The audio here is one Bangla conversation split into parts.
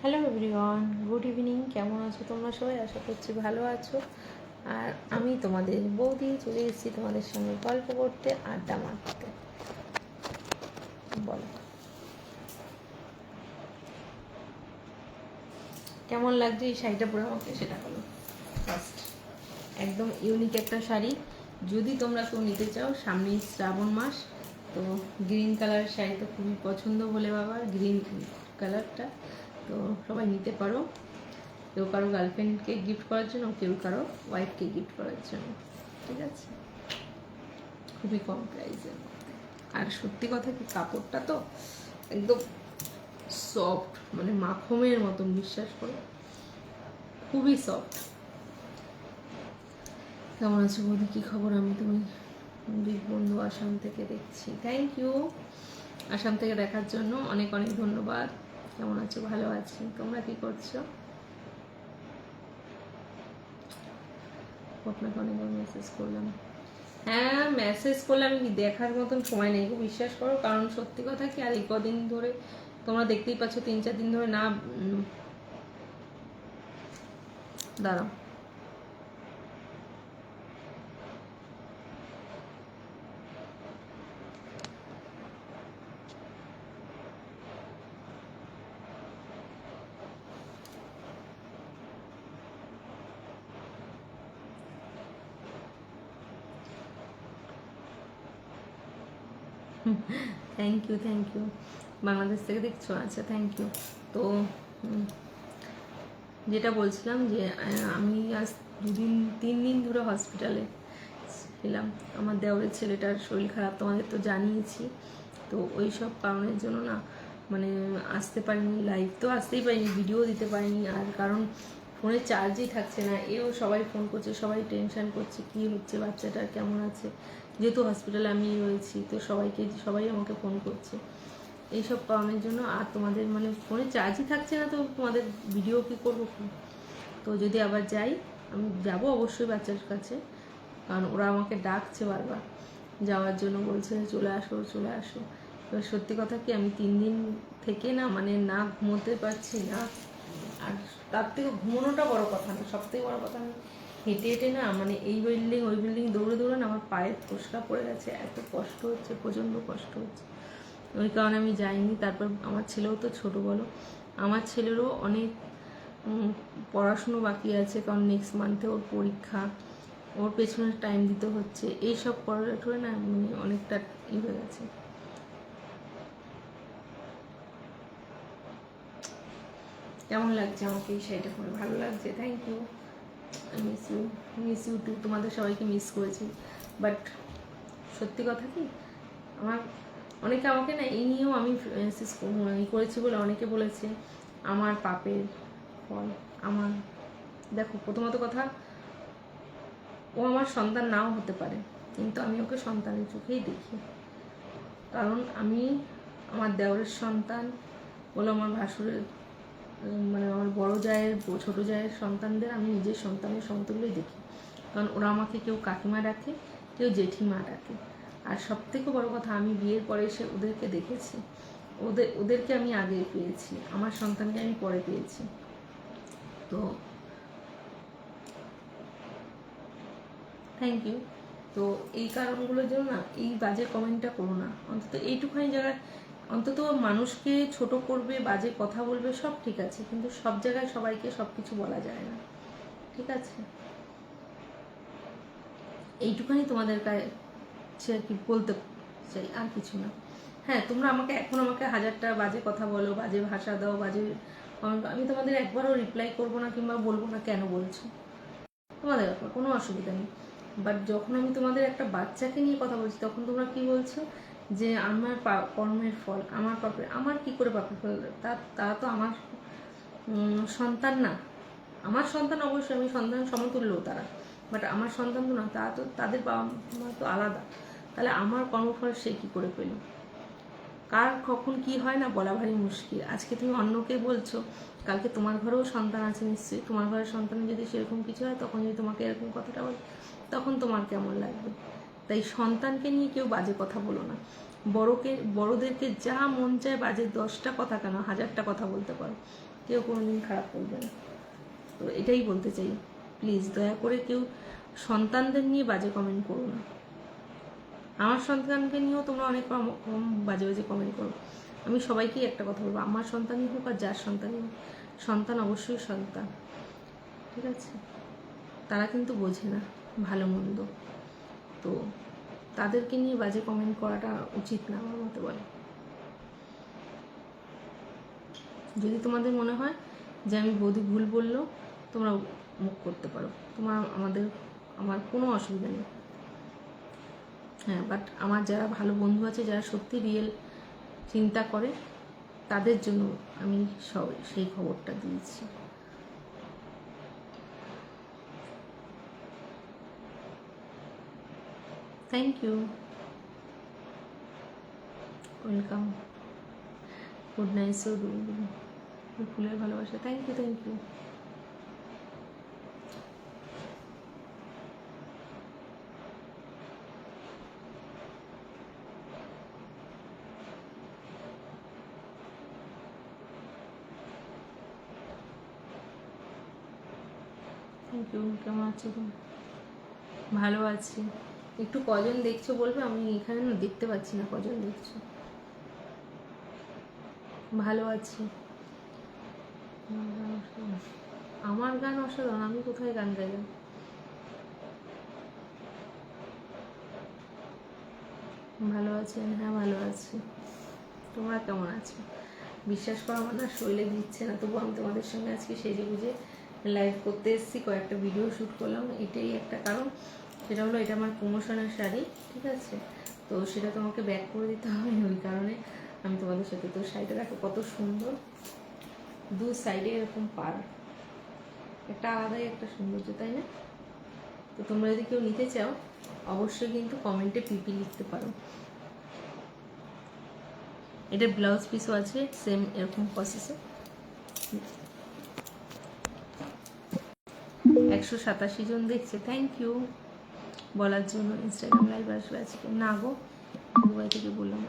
Hello everyone, good evening. কেমন আছো তোমরা সবাই? আশা করছি ভালো আছো। আর আমি তোমাদের বৌদি চলে এসেছি তোমাদের সঙ্গে গল্প করতে, আড্ডা মারতে। বলো কেমন লাগছে এই শাড়িটা পরে আমাকে, সেটা বলো ফার্স্ট। একদম ইউনিক একটা শাড়ি। যদি তোমরা কেউ নিতে চাও, সামনেই শ্রাবণ মাস, তো গ্রিন কালার শাড়ি তো খুবই পছন্দ বলে বাবা, গ্রিন কালারটা তো সবাই নিতে পারো। কেউ কারো গার্লফ্রেন্ডকে গিফট করার জন্য, কেউ কারো ওয়াইফকে গিফট করার জন্য, ঠিক আছে? খুবই কম প্রাইসের মধ্যে। আর সত্যি কথা কি, কাপড়টা তো একদম সফট, মানে মাখনের মতন, বিশ্বাস করো, খুবই সফট। কেমন আছো বৌদি? কী খবর? আমি তুমি বিগ বন্ধু আসাম থেকে দেখছি। থ্যাংক ইউ আসাম থেকে দেখার জন্য, অনেক অনেক ধন্যবাদ। কেমন আছো? ভালো আছি। তোমরা কি করছো? আপনাকে অনেকবার মেসেজ করলাম। হ্যাঁ, মেসেজ করলে আমি দেখার মতন সময় নেই গো, বিশ্বাস করো। কারণ সত্যি কথা কি, আর এই কদিন ধরে তোমরা দেখতেই পাচ্ছ, 3-4 দিন ধরে না। দাঁড়াও, thank you thank you. Bangladesh থেকে দেখছো? আচ্ছা, থ্যাংক ইউ। তো যেটা বলছিলাম যে আমি আজ 2-3 দিন ধরে হসপিটালে ছিলাম। আমার দেওরের ছেলেটার শরীর খারাপ, তোমাদের তো জানিয়েছি। তো ওই সব কারণের জন্য না, মানে আসতে পারিনি, লাইভ তো আসতেই পারিনি, ভিডিও দিতে পারিনি। আর কারণ ফোনে চার্জই থাকছে না। এও সবাই ফোন করছে, সবাই টেনশন করছে কী হচ্ছে, বাচ্চাটার কেমন আছে। যেহেতু হসপিটালে আমি রয়েছি, তো সবাই আমাকে ফোন করছে এইসব কারণের জন্য। আর তোমাদের মানে ফোনে চার্জই থাকছে না, তো তোমাদের ভিডিও কী করবো? তো যদি আবার যাই, আমি যাব অবশ্যই বাচ্চার কাছে, কারণ ওরা আমাকে ডাকছে বারবার যাওয়ার জন্য, বলছে চলে আসো চলে আসো। এবার সত্যি কথা কি, আমি 3 দিন থেকে না, মানে না ঘুমোতে পারছি না। আর তার থেকে ঘুমোনোটা বড় কথা না, সব থেকে বড় কথা, আমি হেঁটে হেঁটে না, মানে এই বিল্ডিং ওই বিল্ডিং দৌড়ে দৌড়ে না আমার পায়ের ফোসকা পড়ে গেছে, এত কষ্ট হচ্ছে, প্রচণ্ড কষ্ট হচ্ছে। ওই কারণে আমি যাইনি। তারপর আমার ছেলেও তো ছোটো, বলো, আমার ছেলেরও অনেক পড়াশুনো বাকি আছে, কারণ নেক্সট মান্থে ওর পরীক্ষা, ওর পেছনে টাইম দিতে হচ্ছে। এইসব করে না, মানে অনেকটা হয়ে গেছে। কেমন লাগছে আমাকে এই শাড়িটা পরে? ভালো লাগছে, thank you. Miss you too. তোমাদের সবাইকে মিস করেছি। বাট সত্যি কথা কি, আমার অনেকে আমাকে না এই নিয়েও আমি করেছি বলে অনেকে বলেছে আমার পাপের ফল। আমার দেখো, প্রথমত কথা, ও আমার সন্তান নাও হতে পারে, কিন্তু আমি ওকে সন্তানের চোখেই দেখি। কারণ আমি আমার দেওরের সন্তান বলো, আমার ভাসুরের, মানে আমার বড় জায়ের, ছোটো জায়ের সন্তানদের আমি নিজের সন্তানের সমতুল্যই দেখি। কারণ ওরা আমাকে কেউ কাকিমা ডাকে, কেউ জেঠিমা ডাকে। আর সবথেকে বড় কথা, আমি বিয়ের পরে এসে ওদেরকে দেখেছি, ওদেরকে আমি আগে পেয়েছি, আমার সন্তানকে আমি পরে পেয়েছি। তো থ্যাংক ইউ। তো এই কারণগুলোর জন্য না, এই বাজে কমেন্টটা করো না, অন্তত এইটুখানি জায়গায়। অন্তত মানুষকে ছোট করবে, বাজে কথা বলবে, সব ঠিক আছে, কিন্তু সব জায়গায় সবাইকে সব কিছু বলা যায় না, ঠিক আছে? এইটুখানি তোমাদের কাছে আর কি বলতে চাই, আর কিছু না। হ্যাঁ, তোমরা এখন আমাকে হাজারটা বাজে কথা বলো, বাজে ভাষা দাও, বাজে আমি তোমাদের একবারও রিপ্লাই করবো না, কিংবা বলবো না কেন বলছো, তোমাদের ব্যাপার, কোনো অসুবিধা নেই। বাট যখন আমি তোমাদের একটা বাচ্চাকে নিয়ে কথা বলছি, তখন তোমরা কি বলছো যে আমার কর্মের ফল, আমার পাপের। আমার কি করে পাপের ফল? তারা তো আমার সন্তান না। আমার সন্তান অবশ্যই, আমি সন্তান সমতুল্য তারা, বাট আমার সন্তান তো না, তারা তো, তাদের বাবা মা তো আলাদা। তাহলে আমার কর্মফল সে কী করে পেল? কার কখন কি হয় না বলা ভারী মুশকিল। আজকে তুমি অন্যকে বলছো, কালকে তোমার ঘরেও সন্তান আছে নিশ্চয়ই, তোমার ঘরের সন্তানের যদি সেরকম কিছু হয়, তখন যদি তোমাকে এরকম কথাটা বলে, তখন তোমার কেমন লাগবে? তাই সন্তানকে নিয়ে কেউ বাজে কথা বলো না। বড়দেরকে যা মন চায় বাজে 10টা কথা কেন 1000টা কথা বলতে পারো, কেউ কোনোদিন খারাপ বলবে না। তো এটাই বলতে চাই, প্লিজ দয়া করে কেউ সন্তানদের নিয়ে বাজে কমেন্ট করো না। আমার সন্তানকে নিয়েও তোমরা অনেক বাজে বাজে কমেন্ট করো। আমি সবাইকেই একটা কথা বলবো, আমার সন্তানই হোক আর যার সন্তানই হোক, সন্তান অবশ্যই সন্তান, ঠিক আছে? তারা কিন্তু বোঝে না ভালো মন্দ, তো তাদেরকে নিয়ে বাজে কমেন্ট করাটা উচিত না আমার মতে বলে। যদি তোমাদের মনে হয় যে আমি বৌদি ভুল বললো, তোমরা মুখ করতে পারো, আমার কোনো অসুবিধা নেই। হ্যাঁ, বাট আমার যারা ভালো বন্ধু আছে, যারা সত্যি রিয়েল চিন্তা করে, তাদের জন্য আমি সেই খবরটা দিয়েছি। Thank you, welcome, good night, so ফুলের ভালোবাসা, thank you, thank you. Thank you. কেমন আছো তুমি? ভালো আছি। একটু কজন দেখছো বলবে, আমি এখানে না দেখতে পাচ্ছি না কজন দেখছো। ভালো আছি। আমার গান অসাধারণ, আমি কোথায় গান গাইলাম? ভালো আছেন? হ্যাঁ ভালো আছি। তোমরা কেমন আছো? বিশ্বাস করো আমার না শরীরে দিচ্ছে না, তবু আমি তোমাদের সঙ্গে আজকে সেজে গুজে লাইভ করতে এসেছি, কয়েকটা ভিডিও শ্যুট করলাম। এটাই একটা কারণ, সেটা হলো এটা আমার প্রমোশনের শাড়ি, ঠিক আছে? তো সেটা তোমাকে ব্যাক করে দিতে হবে, ওই কারণে আমি তোমাদের সাথে। তো শাড়িটা দেখো কত সুন্দর, দু সাইডে এরকম পার, একটা আলাদাই একটা সৌন্দর্য, তাই না? তো তোমরা যদি কেউ নিতে চাও অবশ্যই কিন্তু কমেন্টে পিপি লিখতে পারো। এটার ব্লাউজ পিসও আছে সেম এরকম প্রসেসে। 187 জন দেখছে, থ্যাংক ইউ বলার জন্য। ইনস্টাগ্রাম লাইভ আসবে আজকে? না গো, দুবাই থেকে বললাম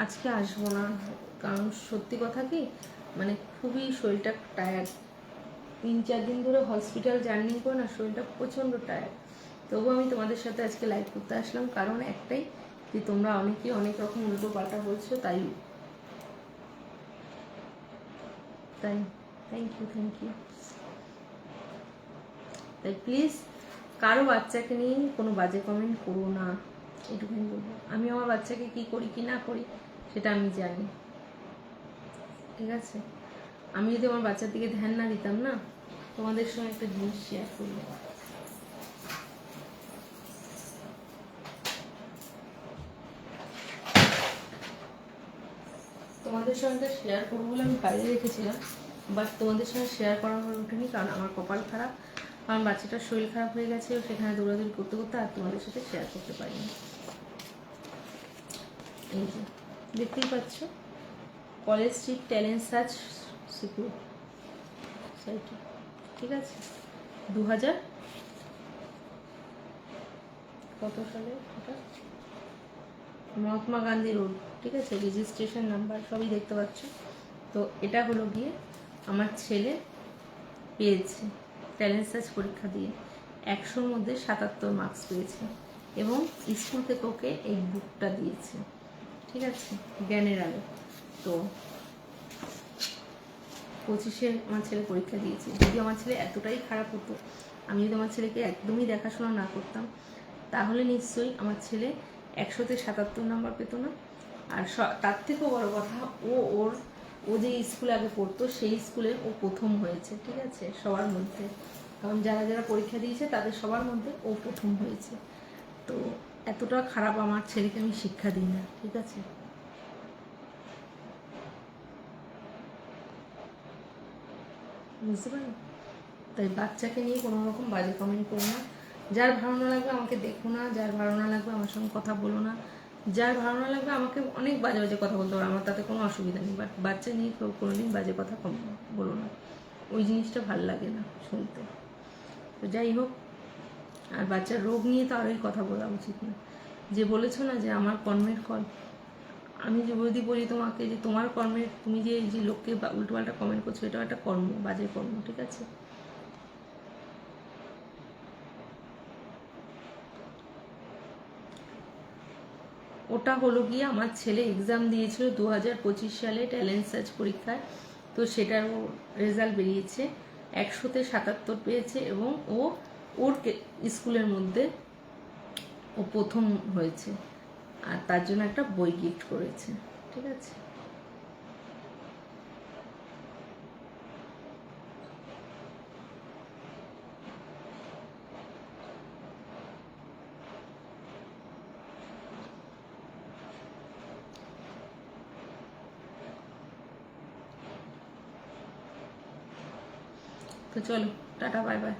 আজকে আসবো না, কারণ সত্যি কথা কি, মানে খুবই শরীরটা টায়ার্ড, 3-4 দিন ধরে হসপিটাল জার্নি করে না, শরীরটা প্রচণ্ড টায়ার্ড। তবুও আমি তোমাদের সাথে আজকে লাইভ করতে আসলাম, কারণ একটাই, যে তোমরা অনেকেই অনেক রকম উল্টো পাল্টা বলছো, তাই থ্যাংক ইউ, থ্যাংক ইউ। তাই প্লিজ কারো বাচ্চাকে নিয়ে কোনো বাজে কমেন্ট করো না, এটুকুনি বলবো। আমি আমার বাচ্চাকে কি করি কি না করি সেটা আমি জানি, ঠিক আছে? আমি যদি আমার বাচ্চার দিকে ধ্যান না দিতাম না, তোমাদের সঙ্গে একটা জিনিস শেয়ার করবো। তোমাদের সঙ্গে শেয়ার করবো বলে আমি বাইরে রেখেছিলাম, বাট তোমাদের সঙ্গে শেয়ার করা হয়ে ওঠেনি, কারণ আমার কপাল খারাপ, আমার বাচ্চাটার শরীর খারাপ হয়ে গেছে, সেখানে দৌড়াদৌড়ি করতে করতে আর তোমাদের সাথে শেয়ার করতে পারিনি। এই যে দেখতেই পাচ্ছ, college street talent search secure সাইটে, ঠিক আছে? 2000 কত সালে ওটা, মহাত্মা গান্ধী রোড, ঠিক আছে? রেজিস্ট্রেশন নাম্বার সবই দেখতে পাচ্ছ। তো এটা হলো গিয়ে আমার ছেলে পেয়েছে ট্যালেন্ট সার্চ পরীক্ষা দিয়ে, 100-র মধ্যে 77 মার্কস পেয়েছে, এবং স্কুল থেকে ওকে এই বুকটা দিয়েছে, ঠিক আছে? জ্ঞানের আলো। তো 25-এ আমার ছেলে পরীক্ষা দিয়েছে। যদি আমার ছেলে এতটাই খারাপ হতো, আমি যদি আমার ছেলেকে একদমই দেখাশোনা না করতাম, তাহলে নিশ্চয়ই আমার ছেলে 100-তে 77 নাম্বার পেতো না। আর তার থেকেও বড় কথা, ও যে স্কুলে আগে পড়তো সেই স্কুলে ও প্রথম হয়েছে, ঠিক আছে? সবার মধ্যে, কারণ যারা যারা পরীক্ষা দিয়েছে তাদের সবার মধ্যে ও প্রথম হয়েছে। তো এতটা খারাপ আমার ছেলেকে আমি শিক্ষা দিই না, ঠিক আছে? বুঝতে পারো? তাই বাচ্চাকে নিয়ে কোনো রকম বাজে কমেন্ট করো না। যার ভালো না লাগবে আমাকে দেখো না, যার ভালো না লাগবে আমার সঙ্গে কথা বলো না, যার ভালো না লাগবে আমাকে অনেক বাজে বাজে কথা বলতে পারো, আমার তাতে কোনো অসুবিধা নেই, বাট বাচ্চা নিয়ে কেউ কোনোদিন বাজে কথা বলো না, ওই জিনিসটা ভাল লাগে না শুনতে। তো যাই হোক, আর বাচ্চার রোগ নিয়ে তো আরোই কথা বলা উচিত না। যে বলেছো না যে আমার কর্মের ফল, আমি যে যদি বলি তোমাকে যে তোমার কর্মের, তুমি যে এই যে লোককে উল্টোপাল্টা কমেন্ট করছো, এটাও একটা কর্ম, বাজে কর্ম, ঠিক আছে? ওটা হলো গিয়ে আমার ছেলে এক্সাম দিয়েছিল 2025 সালে ট্যালেন্ট সার্চ পরীক্ষায়, তো সেটার রেজাল্ট বেরিয়েছে, 100-তে 77 পেয়েছে, এবং ওর স্কুলের মধ্যে ও প্রথম হয়েছে, আর তার জন্য একটা বই গিফট করেছে, ঠিক আছে? তো চলো, টাটা, বাই বাই।